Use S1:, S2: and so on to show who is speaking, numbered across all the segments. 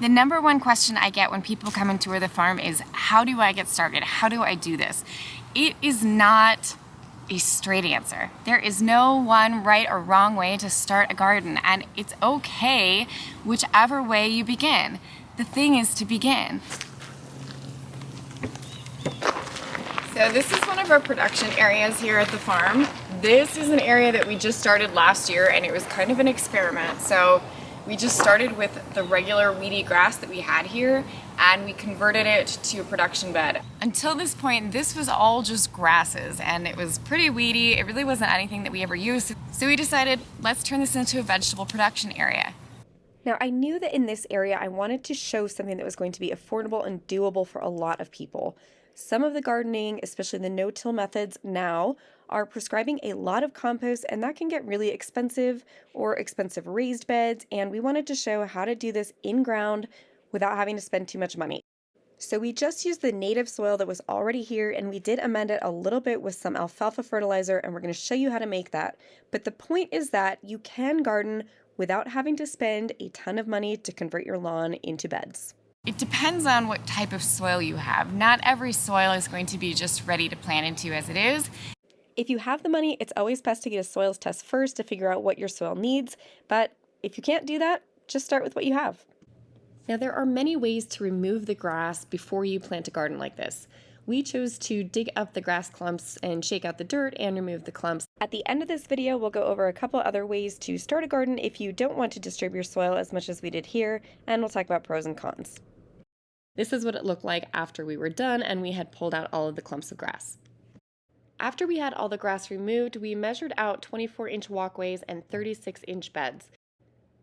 S1: The number one question I get when people come and tour the farm is, how do I get started? How do I do this? It is not a straight answer. There is no one right or wrong way to start a garden, and it's okay whichever way you begin. The thing is to begin. So this is one of our production areas here at the farm. This is an area that we just started last year, and it was kind of an experiment. So we just started with the regular weedy grass that we had here, and we converted it to a production bed. Until this point, this was all just grasses, and it was pretty weedy. It really wasn't anything that we ever used. So we decided, let's turn this into a vegetable production area.
S2: Now, I knew that in this area, I wanted to show something that was going to be affordable and doable for a lot of people. Some of the gardening, especially the no-till methods now, are prescribing a lot of compost, and that can get really expensive, or expensive raised beds, and we wanted to show how to do this in ground without having to spend too much money. So we just used the native soil that was already here, and we did amend it a little bit with some alfalfa fertilizer, and we're going to show you how to make that. But the point is that you can garden without having to spend a ton of money to convert your lawn into beds.
S1: It depends on what type of soil you have. Not every soil is going to be just ready to plant into as it is.
S2: If you have the money, it's always best to get a soils test first to figure out what your soil needs, but if you can't do that, just start with what you have. Now, there are many ways to remove the grass before you plant a garden like this. We chose to dig up the grass clumps and shake out the dirt and remove the clumps. At the end of this video, we'll go over a couple other ways to start a garden if you don't want to disturb your soil as much as we did here, and we'll talk about pros and cons. This is what it looked like after we were done and we had pulled out all of the clumps of grass. After we had all the grass removed, we measured out 24-inch walkways and 36-inch beds.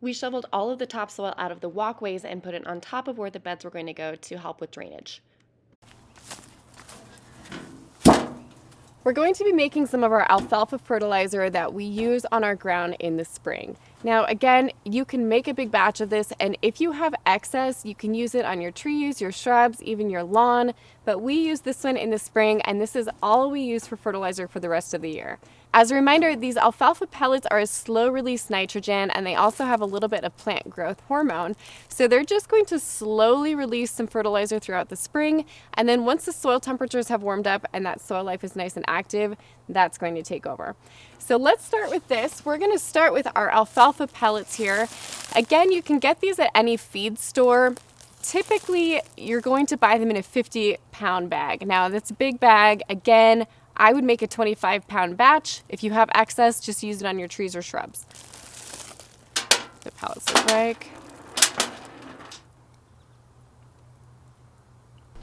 S2: We shoveled all of the topsoil out of the walkways and put it on top of where the beds were going to go to help with drainage. We're going to be making some of our alfalfa fertilizer that we use on our ground in the spring. Now, again, you can make a big batch of this, and if you have excess, you can use it on your trees, your shrubs, even your lawn, but we use this one in the spring, and this is all we use for fertilizer for the rest of the year. As a reminder, these alfalfa pellets are a slow-release nitrogen, and they also have a little bit of plant growth hormone. So they're just going to slowly release some fertilizer throughout the spring, and then once the soil temperatures have warmed up and that soil life is nice and active, that's going to take over. So let's start with this. We're going to start with our alfalfa pellets here. Again, you can get these at any feed store. Typically, you're going to buy them in a 50-pound bag. Now, that's a big bag. Again, I would make a 25-pound batch. If you have excess, just use it on your trees or shrubs. The pellets look like.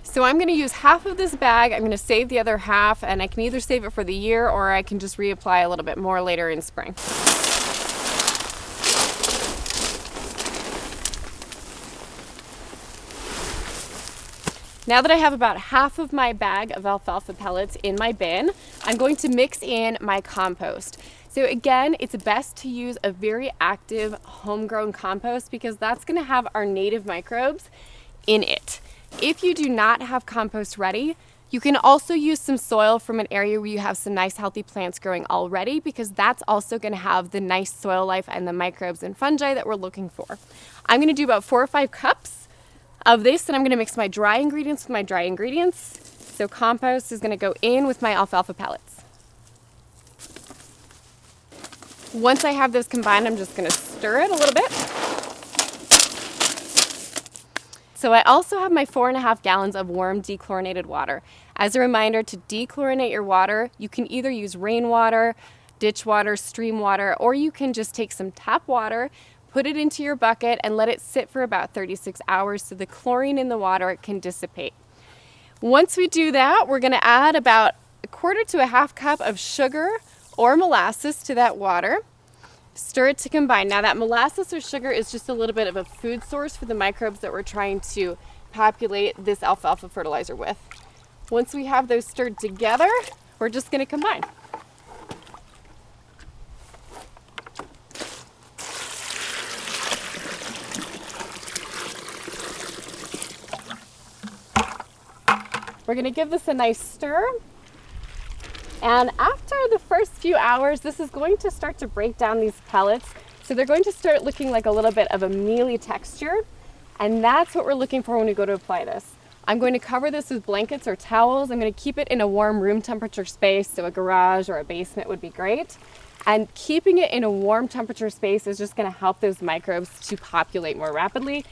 S2: So I'm going to use half of this bag. I'm going to save the other half, and I can either save it for the year or I can just reapply a little bit more later in spring. Now that I have about half of my bag of alfalfa pellets in my bin, I'm going to mix in my compost. So again, it's best to use a very active homegrown compost because that's going to have our native microbes in it. If you do not have compost ready, you can also use some soil from an area where you have some nice healthy plants growing already, because that's also going to have the nice soil life and the microbes and fungi that we're looking for. I'm going to do about 4 or 5 cups of this, and I'm going to mix my dry ingredients with my dry ingredients. So compost is going to go in with my alfalfa pellets. Once I have those combined, I'm just going to stir it a little bit. So I also have my 4.5 gallons of warm dechlorinated water. As a reminder, to dechlorinate your water, you can either use rainwater, ditch water, stream water, or you can just take some tap water, put it into your bucket, and let it sit for about 36 hours so the chlorine in the water can dissipate. Once we do that, we're going to add about 1/4 to 1/2 cup of sugar or molasses to that water. Stir it to combine. Now that molasses or sugar is just a little bit of a food source for the microbes that we're trying to populate this alfalfa fertilizer with. Once we have those stirred together, we're just going to combine. We're going to give this a nice stir. And after the first few hours, this is going to start to break down these pellets. So they're going to start looking like a little bit of a mealy texture. And that's what we're looking for when we go to apply this. I'm going to cover this with blankets or towels. I'm going to keep it in a warm room temperature space, so a garage or a basement would be great. And keeping it in a warm temperature space is just going to help those microbes to populate more rapidly.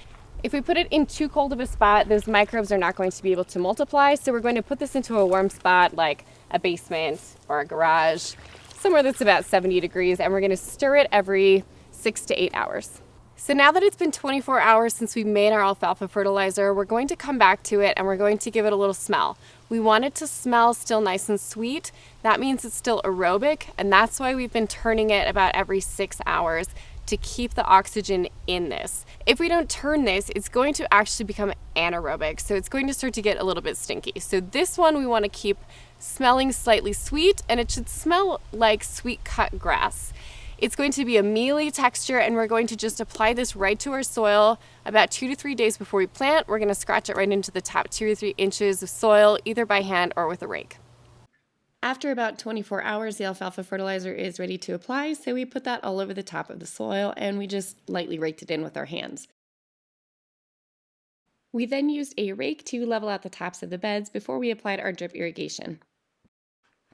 S2: If we put it in too cold of a spot, those microbes are not going to be able to multiply. So we're going to put this into a warm spot like a basement or a garage, somewhere that's about 70 degrees, and we're going to stir it every 6 to 8 hours. So now that it's been 24 hours since we made our alfalfa fertilizer, we're going to come back to it and we're going to give it a little smell. We want it to smell still nice and sweet. That means it's still aerobic, and that's why we've been turning it about every 6 hours to keep the oxygen in this. If we don't turn this, it's going to actually become anaerobic, so it's going to start to get a little bit stinky. So this one we want to keep smelling slightly sweet, and it should smell like sweet cut grass. It's going to be a mealy texture, and we're going to just apply this right to our soil about 2 to 3 days before we plant. We're going to scratch it right into the top 2 or 3 inches of soil, either by hand or with a rake. After about 24 hours, the alfalfa fertilizer is ready to apply, so we put that all over the top of the soil and we just lightly raked it in with our hands. We then used a rake to level out the tops of the beds before we applied our drip irrigation.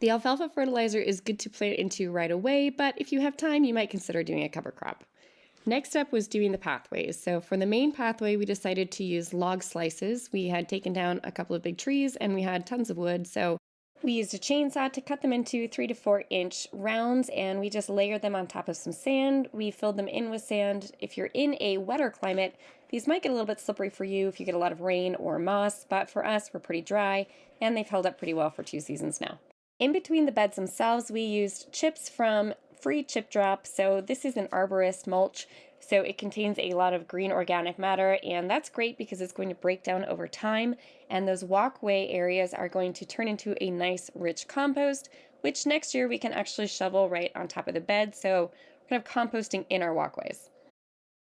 S2: The alfalfa fertilizer is good to plant into right away, but if you have time, you might consider doing a cover crop. Next up was doing the pathways. So for the main pathway, we decided to use log slices. We had taken down a couple of big trees and we had tons of wood, so we used a chainsaw to cut them into 3 to 4 inch rounds, and we just layered them on top of some sand. We filled them in with sand. If you're in a wetter climate, these might get a little bit slippery for you if you get a lot of rain or moss, but for us, we're pretty dry, and they've held up pretty well for 2 seasons now. In between the beds themselves, we used chips from Free Chip Drop. So this is an arborist mulch, so it contains a lot of green organic matter, and that's great because it's going to break down over time, and those walkway areas are going to turn into a nice rich compost, which next year we can actually shovel right on top of the bed, so we're going to have composting in our walkways.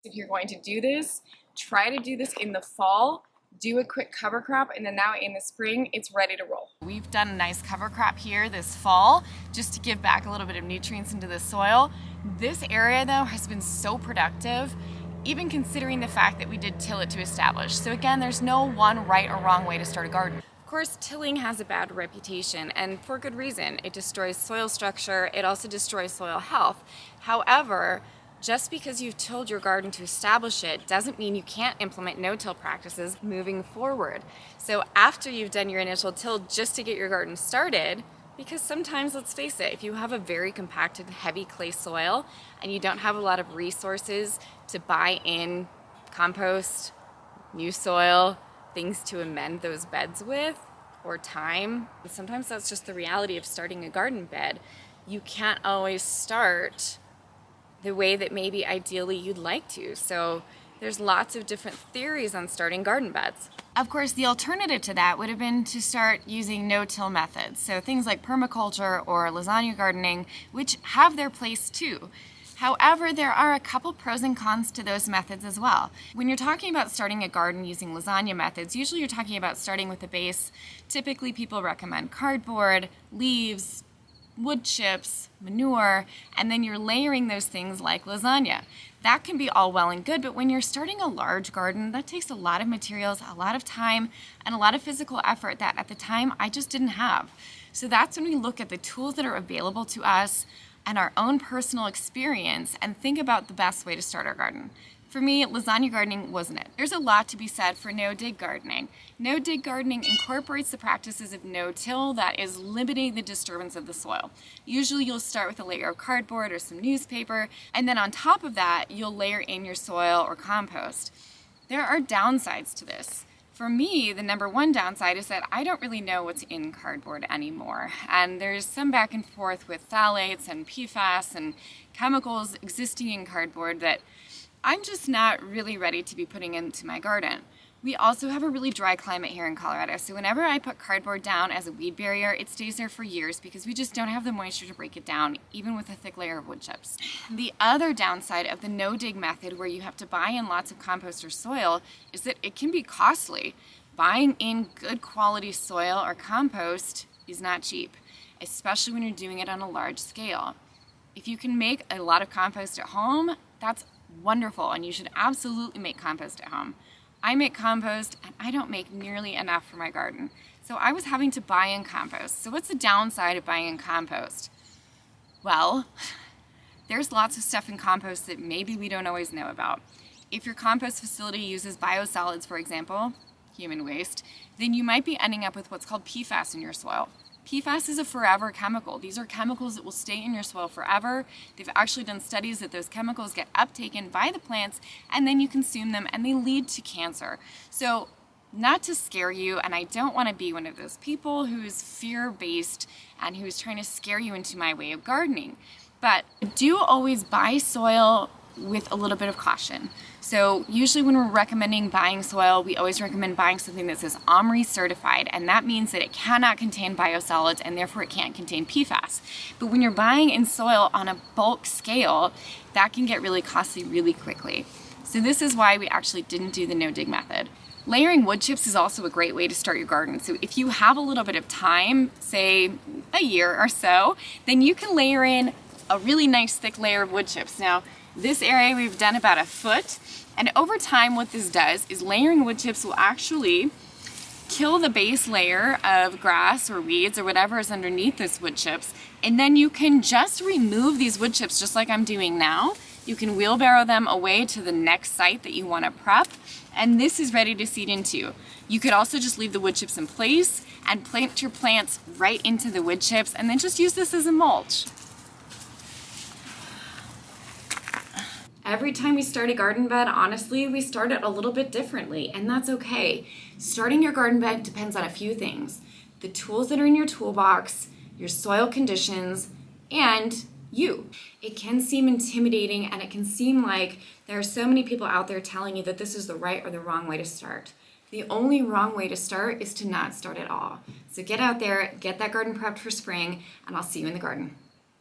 S1: If you're going to do this, try to do this in the fall. Do a quick cover crop, and then now in the spring, it's ready to roll. We've done a nice cover crop here this fall, just to give back a little bit of nutrients into the soil. This area, though, has been so productive, even considering the fact that we did till it to establish. So again, there's no one right or wrong way to start a garden. Of course, tilling has a bad reputation, and for good reason. It destroys soil structure, it also destroys soil health. However, just because you've tilled your garden to establish it doesn't mean you can't implement no-till practices moving forward. So after you've done your initial till just to get your garden started, because sometimes, let's face it, if you have a very compacted, heavy clay soil and you don't have a lot of resources to buy in compost, new soil, things to amend those beds with, or time, and sometimes that's just the reality of starting a garden bed. You can't always start the way that maybe ideally you'd like to. So there's lots of different theories on starting garden beds. Of course, the alternative to that would have been to start using no-till methods. So things like permaculture or lasagna gardening, which have their place too. However, there are a couple pros and cons to those methods as well. When you're talking about starting a garden using lasagna methods, usually you're talking about starting with a base. Typically people recommend cardboard, leaves, wood chips, manure, and then you're layering those things like lasagna. That can be all well and good, but when you're starting a large garden, that takes a lot of materials, a lot of time, and a lot of physical effort that at the time I just didn't have. So that's when we look at the tools that are available to us and our own personal experience and think about the best way to start our garden. For me, lasagna gardening wasn't it. There's a lot to be said for no-dig gardening. No-dig gardening incorporates the practices of no-till that is limiting the disturbance of the soil. Usually you'll start with a layer of cardboard or some newspaper, and then on top of that, you'll layer in your soil or compost. There are downsides to this. For me, the number one downside is that I don't really know what's in cardboard anymore. And there's some back and forth with phthalates and PFAS and chemicals existing in cardboard that I'm just not really ready to be putting into my garden. We also have a really dry climate here in Colorado, so whenever I put cardboard down as a weed barrier, it stays there for years because we just don't have the moisture to break it down, even with a thick layer of wood chips. The other downside of the no-dig method, where you have to buy in lots of compost or soil, is that it can be costly. Buying in good quality soil or compost is not cheap, especially when you're doing it on a large scale. If you can make a lot of compost at home, that's wonderful, and you should absolutely make compost at home. I make compost and I don't make nearly enough for my garden. So I was having to buy in compost. So what's the downside of buying in compost? Well, there's lots of stuff in compost that maybe we don't always know about. If your compost facility uses biosolids, for example, human waste, then you might be ending up with what's called PFAS in your soil. PFAS is a forever chemical. These are chemicals that will stay in your soil forever. They've actually done studies that those chemicals get uptaken by the plants and then you consume them and they lead to cancer. So not to scare you, and I don't want to be one of those people who's fear-based and who's trying to scare you into my way of gardening, but do always buy soil with a little bit of caution. So usually when we're recommending buying soil, we always recommend buying something that says OMRI certified, and that means that it cannot contain biosolids and therefore it can't contain PFAS. But when you're buying in soil on a bulk scale, that can get really costly really quickly. So this is why we actually didn't do the no-dig method. Layering wood chips is also a great way to start your garden. So if you have a little bit of time, say a year or so, then you can layer in a really nice thick layer of wood chips. Now, this area we've done about 1 foot, and over time what this does is layering wood chips will actually kill the base layer of grass or weeds or whatever is underneath this wood chips, and then you can just remove these wood chips just like I'm doing now. You can wheelbarrow them away to the next site that you want to prep, and this is ready to seed into. You could also just leave the wood chips in place and plant your plants right into the wood chips and then just use this as a mulch. Every time we start a garden bed, honestly, we start it a little bit differently, and that's okay. Starting your garden bed depends on a few things: the tools that are in your toolbox, your soil conditions, and you. It can seem intimidating and it can seem like there are so many people out there telling you that this is the right or the wrong way to start. The only wrong way to start is to not start at all. So get out there, get that garden prepped for spring, and I'll see you in the garden.